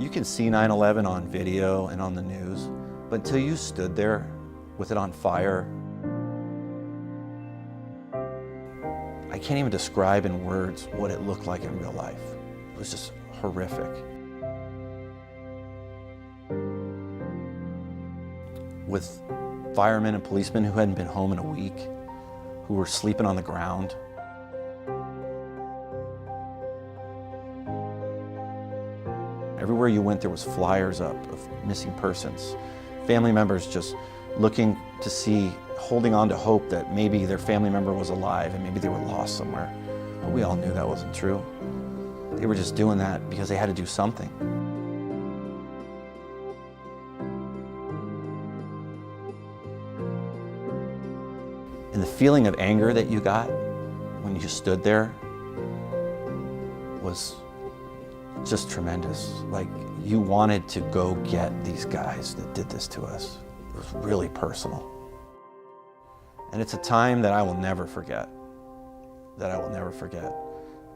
You can see 9/11 on video and on the news, but until you stood there with it on fire, I can't even describe in words what it looked like in real life. It was just horrific. With firemen and policemen who hadn't been home in a week, who were sleeping on the ground. Everywhere you went, there was flyers up of missing persons. Family members just looking to see, holding on to hope that maybe their family member was alive and maybe they were lost somewhere. But we all knew that wasn't true. They were just doing that because they had to do something. And the feeling of anger that you got when you stood there was just tremendous. Like, you wanted to go get these guys that did this to us. It was really personal. And it's a time that I will never forget.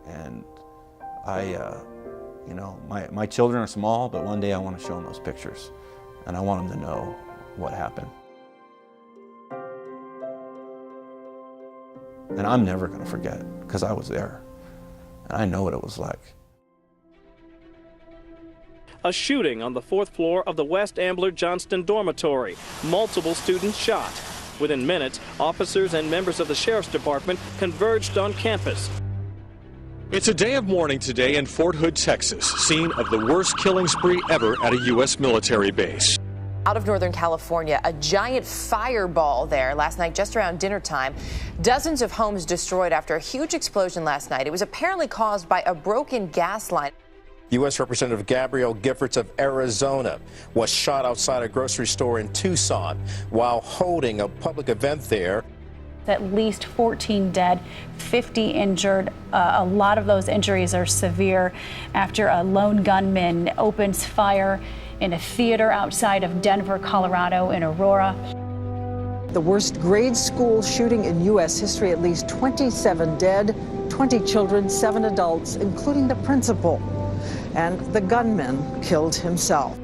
And you know, my children are small, but one day I want to show them those pictures. And I want them to know what happened. And I'm never going to forget, because I was there. And I know what it was like. A shooting on the 4th floor of the West Ambler Johnston dormitory. Multiple students shot. Within minutes, officers and members of the Sheriff's Department converged on campus. It's a day of mourning today in Fort Hood, Texas, scene of the worst killing spree ever at a U.S. military base. Out of Northern California, a giant fireball there last night just around dinner time. Dozens of homes destroyed after a huge explosion last night. It was apparently caused by a broken gas line. U.S. Representative Gabrielle Giffords of Arizona was shot outside a grocery store in Tucson while holding a public event there. At least 14 dead, 50 injured. A lot of those injuries are severe after a lone gunman opens fire in a theater outside of Denver, Colorado, in Aurora. The worst grade school shooting in U.S. history, at least 27 dead, 20 children, 7 adults, including the principal. And the gunman killed himself.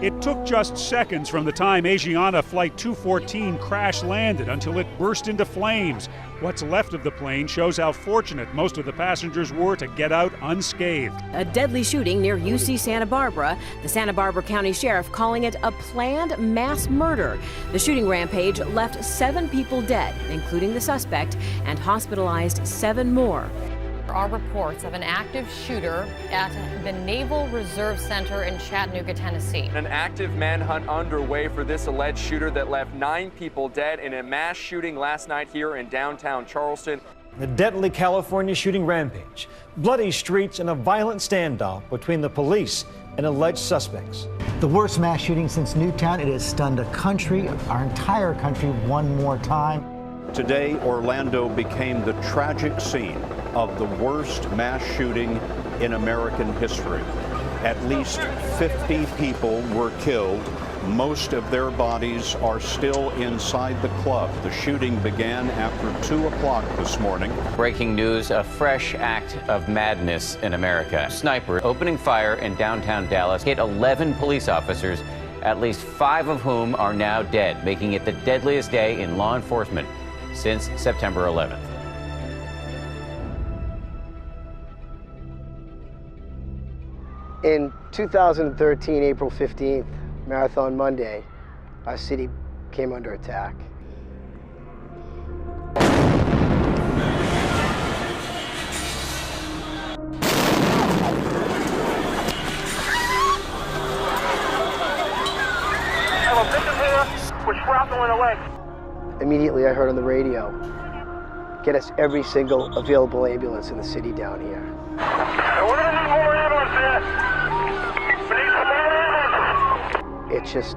It took just seconds from the time Asiana Flight 214 crash landed until it burst into flames. What's left of the plane shows how fortunate most of the passengers were to get out unscathed. A deadly shooting near UC Santa Barbara. The Santa Barbara County Sheriff calling it a planned mass murder. The shooting rampage left 7 people dead, including the suspect, and hospitalized 7 more. There are reports of an active shooter at the Naval Reserve Center in Chattanooga, Tennessee. An active manhunt underway for this alleged shooter that left 9 people dead in a mass shooting last night here in downtown Charleston. The deadly California shooting rampage, bloody streets, and a violent standoff between the police and alleged suspects. The worst mass shooting since Newtown. It has stunned a country, our entire country, one more time. Today, Orlando became the tragic scene of the worst mass shooting in American history. At least 50 people were killed. Most of their bodies are still inside the club. The shooting began after 2 o'clock this morning. Breaking news, a fresh act of madness in America. Sniper opening fire in downtown Dallas hit 11 police officers, at least 5 of whom are now dead, making it the deadliest day in law enforcement since September 11th. In 2013, April 15th, Marathon Monday, our city came under attack. We're shrapnel away. Immediately I heard on the radio, get us every single available ambulance in the city down here. We're gonna need more ambulance here. We need some more ambulance. It's just,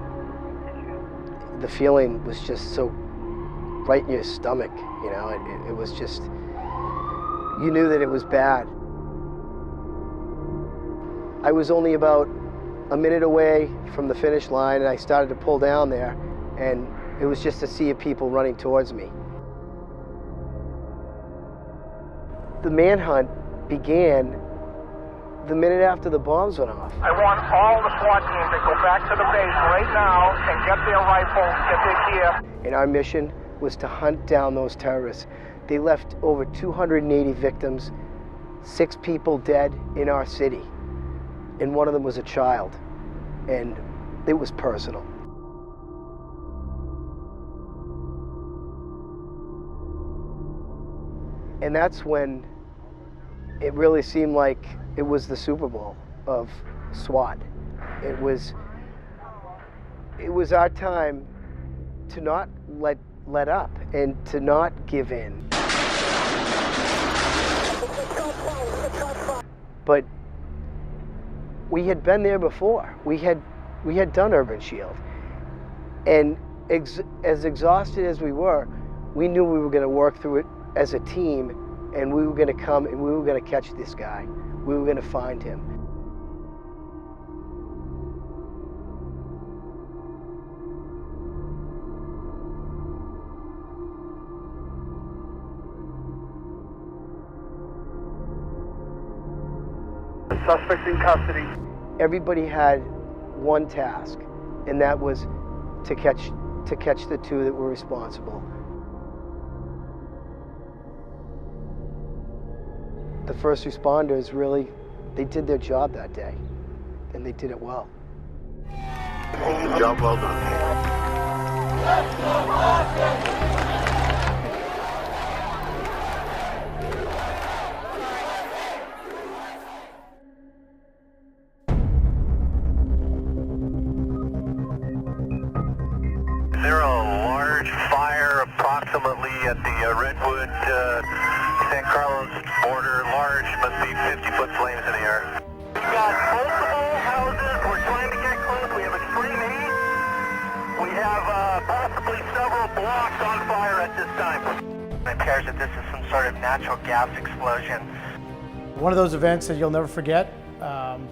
the feeling was just so right in your stomach, you know, it was just, you knew that it was bad. I was only about a minute away from the finish line and I started to pull down there, and it was just a sea of people running towards me. The manhunt began the minute after the bombs went off. I want all the SWAT teams to go back to the base right now and get their rifles, get their gear. And our mission was to hunt down those terrorists. They left over 280 victims, 6 people dead in our city, and one of them was a child, and it was personal. And that's when it really seemed like it was the Super Bowl of SWAT. It was our time to not let up and to not give in. But we had been there before. We had done Urban Shield. And as exhausted as we were, we knew we were going to work through it as a team, and we were going to come and we were going to catch this guy. We were going to find him. The suspect in custody. Everybody had one task, and that was to catch the 2 that were responsible. The first responders really, they did their job that day, and they did it well. Good job, well done. Is there a large fire approximately at the Redwood, San Carlos border? Large, must be 50-foot flames in the air. We've got multiple houses. We're trying to get close. We have extreme heat. We have possibly several blocks on fire at this time. It appears that this is some sort of natural gas explosion. One of those events that you'll never forget,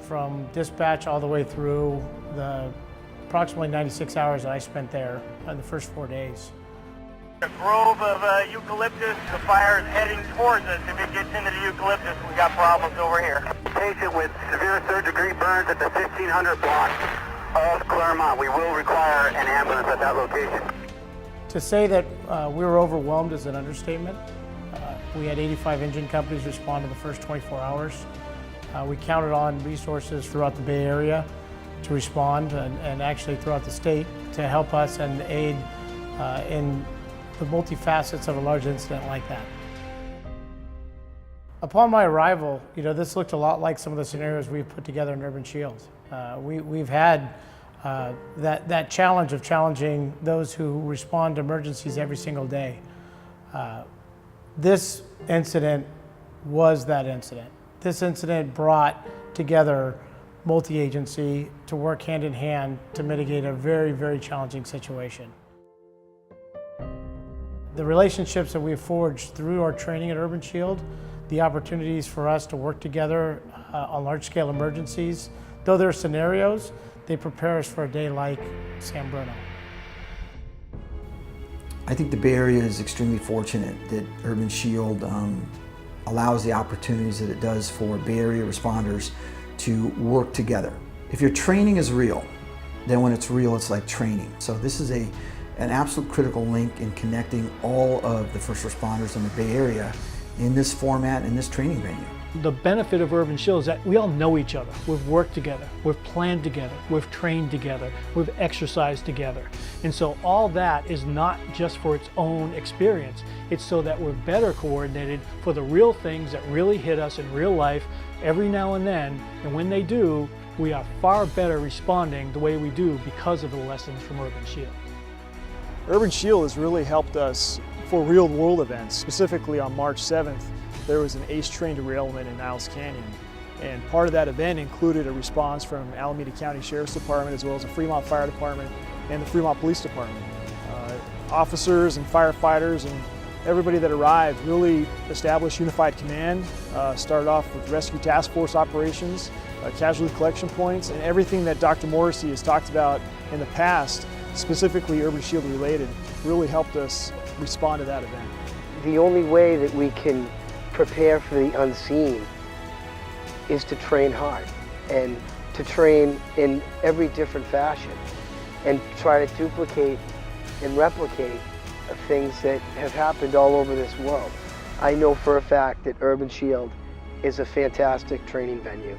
from dispatch all the way through the approximately 96 hours that I spent there in the first 4 days. A grove of eucalyptus, the fire is heading towards us. If it gets into the eucalyptus, we got problems over here. Patient with severe third-degree burns at the 1500 block of Claremont. We will require an ambulance at that location. To say that we were overwhelmed is an understatement. We had 85 engine companies respond in the first 24 hours. We counted on resources throughout the Bay Area to respond and actually throughout the state to help us and aid in the multifacets of a large incident like that. Upon my arrival, this looked a lot like some of the scenarios we've put together in Urban Shield. We've had that challenge of challenging those who respond to emergencies every single day. This incident was that incident. This incident brought together multi-agency to work hand in hand to mitigate a very, very challenging situation. The relationships that we've forged through our training at Urban Shield, the opportunities for us to work together on large-scale emergencies, though there are scenarios, they prepare us for a day like San Bruno. I think the Bay Area is extremely fortunate that Urban Shield allows the opportunities that it does for Bay Area responders to work together. If your training is real, then when it's real, it's like training. So this is an absolute critical link in connecting all of the first responders in the Bay Area in this format, in this training venue. The benefit of Urban Shield is that we all know each other. We've worked together, we've planned together, we've trained together, we've exercised together. And so all that is not just for its own experience. It's so that we're better coordinated for the real things that really hit us in real life every now and then. And when they do, we are far better responding the way we do because of the lessons from Urban Shield. Urban Shield has really helped us for real-world events. Specifically on March 7th, there was an ACE train derailment in Niles Canyon. And part of that event included a response from Alameda County Sheriff's Department as well as the Fremont Fire Department and the Fremont Police Department. Officers and firefighters and everybody that arrived really established unified command, started off with rescue task force operations, casualty collection points, and everything that Dr. Morrissey has talked about in the past, specifically Urban Shield related, really helped us respond to that event. The only way that we can prepare for the unseen is to train hard and to train in every different fashion and try to duplicate and replicate things that have happened all over this world. I know for a fact that Urban Shield is a fantastic training venue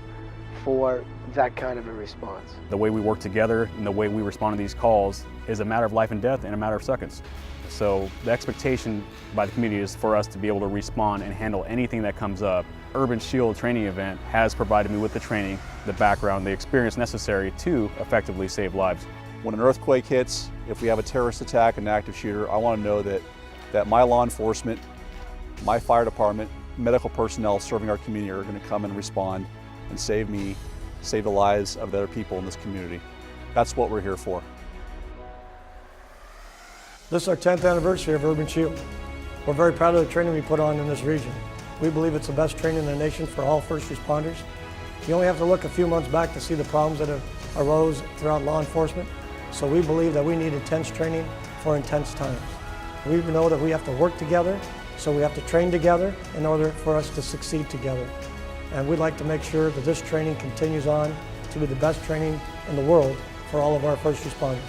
for that kind of a response. The way we work together and the way we respond to these calls is a matter of life and death in a matter of seconds. So the expectation by the community is for us to be able to respond and handle anything that comes up. Urban Shield training event has provided me with the training, the background, the experience necessary to effectively save lives. When an earthquake hits, if we have a terrorist attack, an active shooter, I want to know that my law enforcement, my fire department, medical personnel serving our community are going to come and respond and save me, save the lives of the other people in this community. That's what we're here for. This is our 10th anniversary of Urban Shield. We're very proud of the training we put on in this region. We believe it's the best training in the nation for all first responders. You only have to look a few months back to see the problems that have arose throughout law enforcement. So we believe that we need intense training for intense times. We know that we have to work together, so we have to train together in order for us to succeed together. And we'd like to make sure that this training continues on to be the best training in the world for all of our first responders.